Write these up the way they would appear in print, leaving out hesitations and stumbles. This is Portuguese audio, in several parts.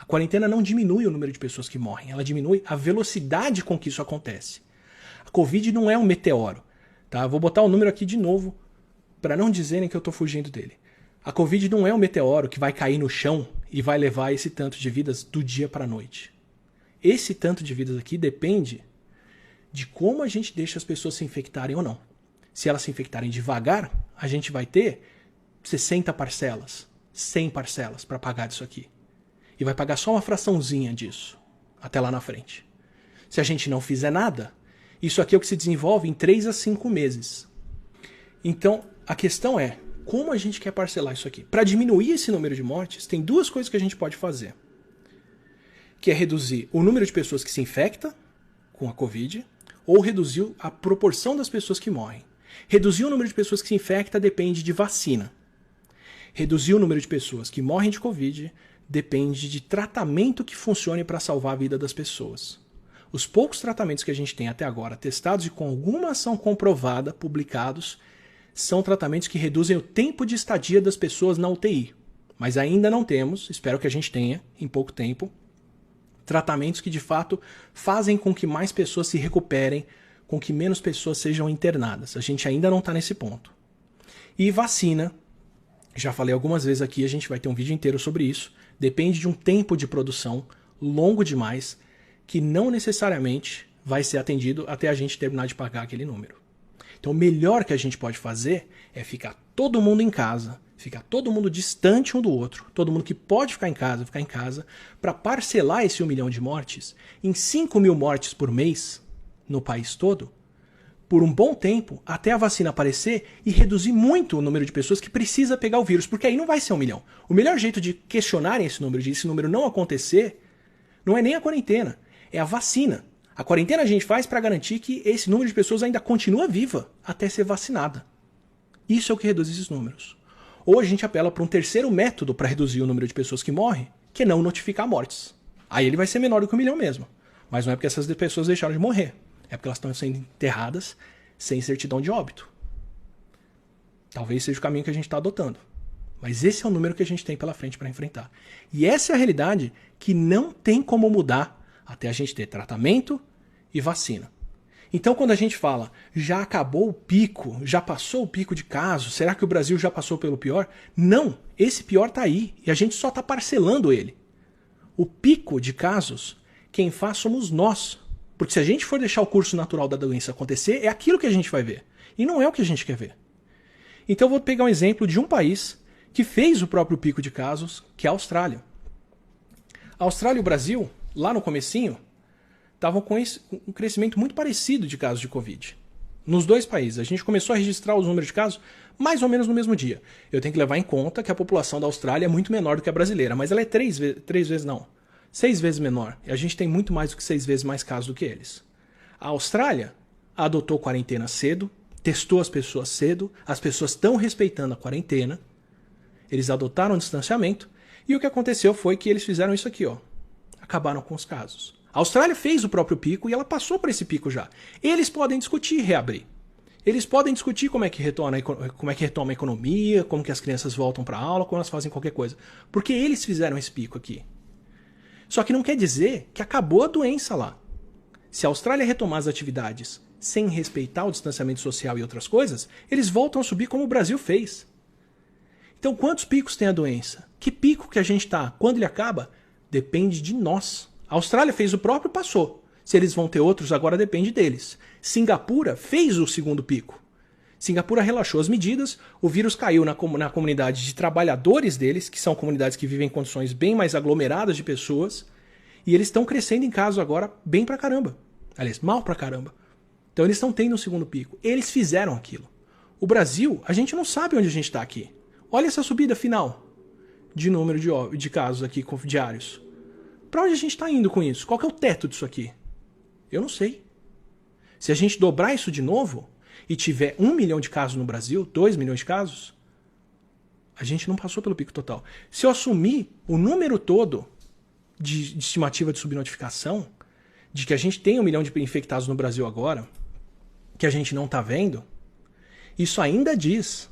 A quarentena não diminui o número de pessoas que morrem, ela diminui a velocidade com que isso acontece. A Covid não é um meteoro. Tá? Vou botar o número aqui de novo para não dizerem que eu estou fugindo dele. A Covid não é um meteoro que vai cair no chão e vai levar esse tanto de vidas do dia para a noite. Esse tanto de vidas aqui depende de como a gente deixa as pessoas se infectarem ou não. Se elas se infectarem devagar, a gente vai ter 60 parcelas, 100 parcelas para pagar disso aqui. E vai pagar só uma fraçãozinha disso, até lá na frente. Se a gente não fizer nada, isso aqui é o que se desenvolve em 3 a 5 meses. Então, a questão é, como a gente quer parcelar isso aqui? Para diminuir esse número de mortes, tem 2 coisas que a gente pode fazer. Que é reduzir o número de pessoas que se infectam com a Covid, ou reduzir a proporção das pessoas que morrem. Reduzir o número de pessoas que se infectam depende de vacina. Reduzir o número de pessoas que morrem de Covid depende de tratamento que funcione para salvar a vida das pessoas. Os poucos tratamentos que a gente tem até agora, testados e com alguma ação comprovada, publicados, são tratamentos que reduzem o tempo de estadia das pessoas na UTI. Mas ainda não temos, espero que a gente tenha, em pouco tempo, tratamentos que de fato fazem com que mais pessoas se recuperem, com que menos pessoas sejam internadas. A gente ainda não está nesse ponto. E vacina, já falei algumas vezes aqui, a gente vai ter um vídeo inteiro sobre isso, depende de um tempo de produção longo demais, que não necessariamente vai ser atendido até a gente terminar de pagar aquele número. Então o melhor que a gente pode fazer é ficar todo mundo em casa, ficar todo mundo distante um do outro, todo mundo que pode ficar em casa, para parcelar esse 1 milhão de mortes em 5 mil mortes por mês no país todo, por um bom tempo, até a vacina aparecer e reduzir muito o número de pessoas que precisa pegar o vírus, porque aí não vai ser 1 milhão. O melhor jeito de questionarem esse número, de esse número não acontecer, não é nem a quarentena, é a vacina. A quarentena a gente faz para garantir que esse número de pessoas ainda continua viva até ser vacinada. Isso é o que reduz esses números. Ou a gente apela para um terceiro método para reduzir o número de pessoas que morrem, que é não notificar mortes. Aí ele vai ser menor do que 1 milhão mesmo. Mas não é porque essas pessoas deixaram de morrer. É porque elas estão sendo enterradas sem certidão de óbito. Talvez seja o caminho que a gente está adotando. Mas esse é o número que a gente tem pela frente para enfrentar. E essa é a realidade que não tem como mudar até a gente ter tratamento e vacina. Então quando a gente fala, já acabou o pico, já passou o pico de casos, será que o Brasil já passou pelo pior? Não, esse pior está aí e a gente só está parcelando ele. O pico de casos, quem faz somos nós. Porque se a gente for deixar o curso natural da doença acontecer, é aquilo que a gente vai ver. E não é o que a gente quer ver. Então eu vou pegar um exemplo de um país que fez o próprio pico de casos, que é a Austrália. A Austrália e o Brasil, lá no comecinho, estavam com um crescimento muito parecido de casos de Covid. Nos 2 países. A gente começou a registrar os números de casos mais ou menos no mesmo dia. Eu tenho que levar em conta que a população da Austrália é muito menor do que a brasileira, mas ela é 6 vezes menor. E a gente tem muito mais do que 6 vezes mais casos do que eles. A Austrália adotou quarentena cedo, testou as pessoas cedo, as pessoas estão respeitando a quarentena, eles adotaram o distanciamento, e o que aconteceu foi que eles fizeram isso aqui, ó. Acabaram com os casos. A Austrália fez o próprio pico e ela passou por esse pico já. Eles podem discutir reabrir. Eles podem discutir como é que retoma a economia, como que as crianças voltam para a aula, como elas fazem qualquer coisa. Porque eles fizeram esse pico aqui. Só que não quer dizer que acabou a doença lá. Se a Austrália retomar as atividades sem respeitar o distanciamento social e outras coisas, eles voltam a subir como o Brasil fez. Então quantos picos tem a doença? Que pico que a gente está? Quando ele acaba? Depende de nós. A Austrália fez o próprio e passou. Se eles vão ter outros, agora depende deles. Singapura fez o segundo pico. Singapura relaxou as medidas, o vírus caiu na comunidade de trabalhadores deles, que são comunidades que vivem em condições bem mais aglomeradas de pessoas, e eles estão crescendo em casos agora bem pra caramba. Aliás, mal pra caramba. Então eles estão tendo um segundo pico. Eles fizeram aquilo. O Brasil, a gente não sabe onde a gente está aqui. Olha essa subida final de número de casos aqui diários. Para onde a gente está indo com isso? Qual que é o teto disso aqui? Eu não sei. Se a gente dobrar isso de novo e tiver 1 milhão de casos no Brasil, 2 milhões de casos, a gente não passou pelo pico total. Se eu assumir o número todo de estimativa de subnotificação, de que a gente tem 1 milhão de infectados no Brasil agora, que a gente não está vendo, isso ainda diz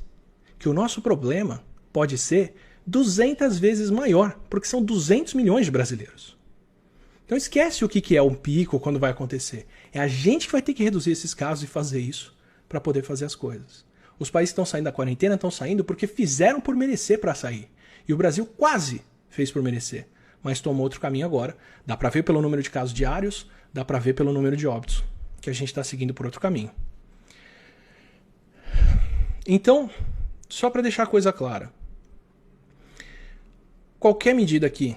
que o nosso problema pode ser 200 vezes maior, porque são 200 milhões de brasileiros. Então esquece o que é um pico quando vai acontecer. É a gente que vai ter que reduzir esses casos e fazer isso para poder fazer as coisas. Os países que estão saindo da quarentena estão saindo porque fizeram por merecer para sair. E o Brasil quase fez por merecer, mas tomou outro caminho agora. Dá para ver pelo número de casos diários, dá para ver pelo número de óbitos, que a gente está seguindo por outro caminho. Então, só para deixar a coisa clara, qualquer medida aqui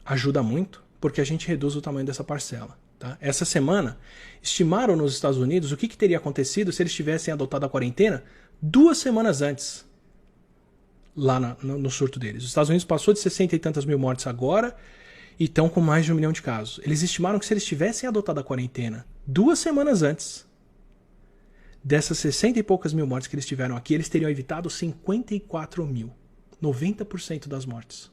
ajuda muito, porque a gente reduz o tamanho dessa parcela. Tá? Essa semana, estimaram nos Estados Unidos o que teria acontecido se eles tivessem adotado a quarentena 2 semanas antes, lá no surto deles. Os Estados Unidos passou de 60 e tantas mil mortes agora e estão com mais de 1 milhão de casos. Eles estimaram que se eles tivessem adotado a quarentena 2 semanas antes, dessas 60 e poucas mil mortes que eles tiveram aqui, eles teriam evitado 54 mil. 90% das mortes.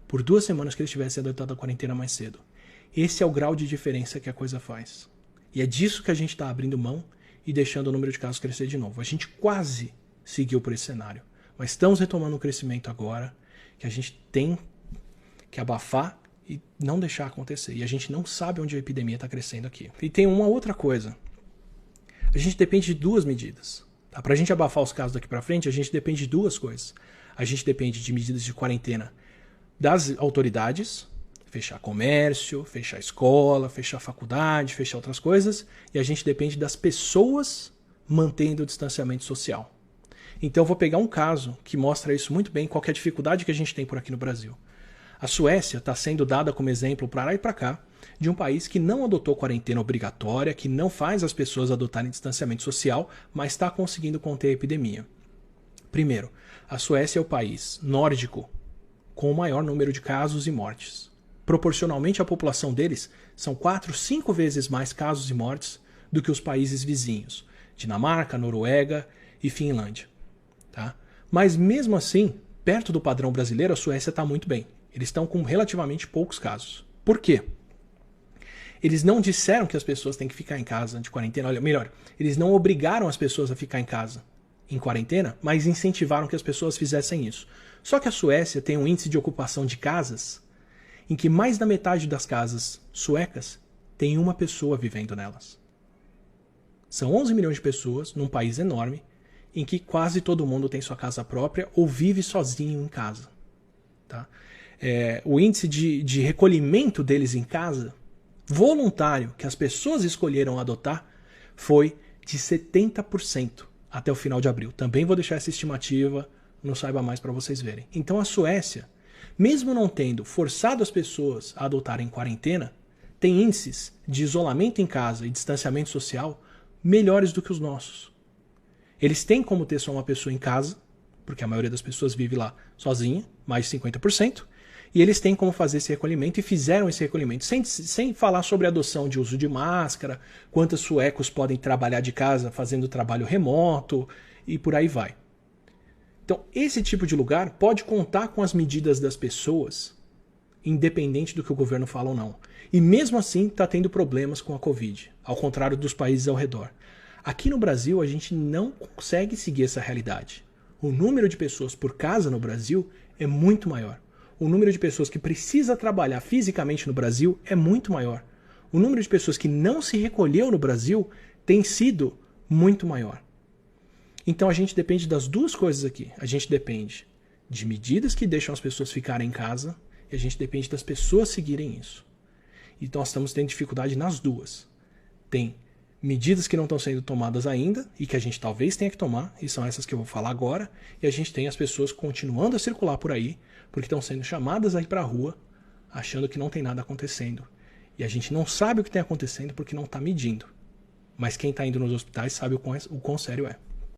Por 2 semanas que eles tivessem adotado a quarentena mais cedo. Esse é o grau de diferença que a coisa faz. E é disso que a gente está abrindo mão e deixando o número de casos crescer de novo. A gente quase seguiu por esse cenário. Mas estamos retomando um crescimento agora que a gente tem que abafar e não deixar acontecer. E a gente não sabe onde a epidemia está crescendo aqui. E tem uma outra coisa. A gente depende de 2 medidas. Tá? Para a gente abafar os casos daqui para frente, a gente depende de 2 coisas. A gente depende de medidas de quarentena das autoridades, fechar comércio, fechar escola, fechar faculdade, fechar outras coisas, e a gente depende das pessoas mantendo o distanciamento social. Então eu vou pegar um caso que mostra isso muito bem, qual que é a dificuldade que a gente tem por aqui no Brasil. A Suécia está sendo dada como exemplo para lá e para cá de um país que não adotou quarentena obrigatória, que não faz as pessoas adotarem distanciamento social, mas está conseguindo conter a epidemia. Primeiro, a Suécia é o país nórdico com o maior número de casos e mortes. Proporcionalmente à população deles, são 4, 5 vezes mais casos e mortes do que os países vizinhos, Dinamarca, Noruega e Finlândia. Tá? Mas mesmo assim, perto do padrão brasileiro, a Suécia está muito bem. Eles estão com relativamente poucos casos. Por quê? Eles não disseram que as pessoas têm que ficar em casa de quarentena. Olha, melhor, eles não obrigaram as pessoas a ficar em casa em quarentena, mas incentivaram que as pessoas fizessem isso. Só que a Suécia tem um índice de ocupação de casas em que mais da metade das casas suecas tem uma pessoa vivendo nelas. São 11 milhões de pessoas num país enorme em que quase todo mundo tem sua casa própria ou vive sozinho em casa. Tá? O índice de recolhimento deles em casa, voluntário, que as pessoas escolheram adotar, foi de 70% até o final de abril. Também vou deixar essa estimativa no Saiba Mais para vocês verem. Então a Suécia, mesmo não tendo forçado as pessoas a adotarem quarentena, tem índices de isolamento em casa e distanciamento social melhores do que os nossos. Eles têm como ter só uma pessoa em casa, porque a maioria das pessoas vive lá sozinha, mais de 50%, e eles têm como fazer esse recolhimento e fizeram esse recolhimento, sem falar sobre a adoção de uso de máscara, quantos suecos podem trabalhar de casa fazendo trabalho remoto e por aí vai. Então, esse tipo de lugar pode contar com as medidas das pessoas, independente do que o governo fala ou não. E mesmo assim está tendo problemas com a Covid, ao contrário dos países ao redor. Aqui no Brasil, a gente não consegue seguir essa realidade. O número de pessoas por casa no Brasil é muito maior. O número de pessoas que precisa trabalhar fisicamente no Brasil é muito maior. O número de pessoas que não se recolheu no Brasil tem sido muito maior. Então a gente depende das 2 coisas aqui. A gente depende de medidas que deixam as pessoas ficarem em casa e a gente depende das pessoas seguirem isso. Então nós estamos tendo dificuldade nas 2. Tem medidas que não estão sendo tomadas ainda e que a gente talvez tenha que tomar, e são essas que eu vou falar agora, e a gente tem as pessoas continuando a circular por aí, porque estão sendo chamadas aí para a rua, achando que não tem nada acontecendo. E a gente não sabe o que tem acontecendo porque não está medindo. Mas quem está indo nos hospitais sabe o quão sério é.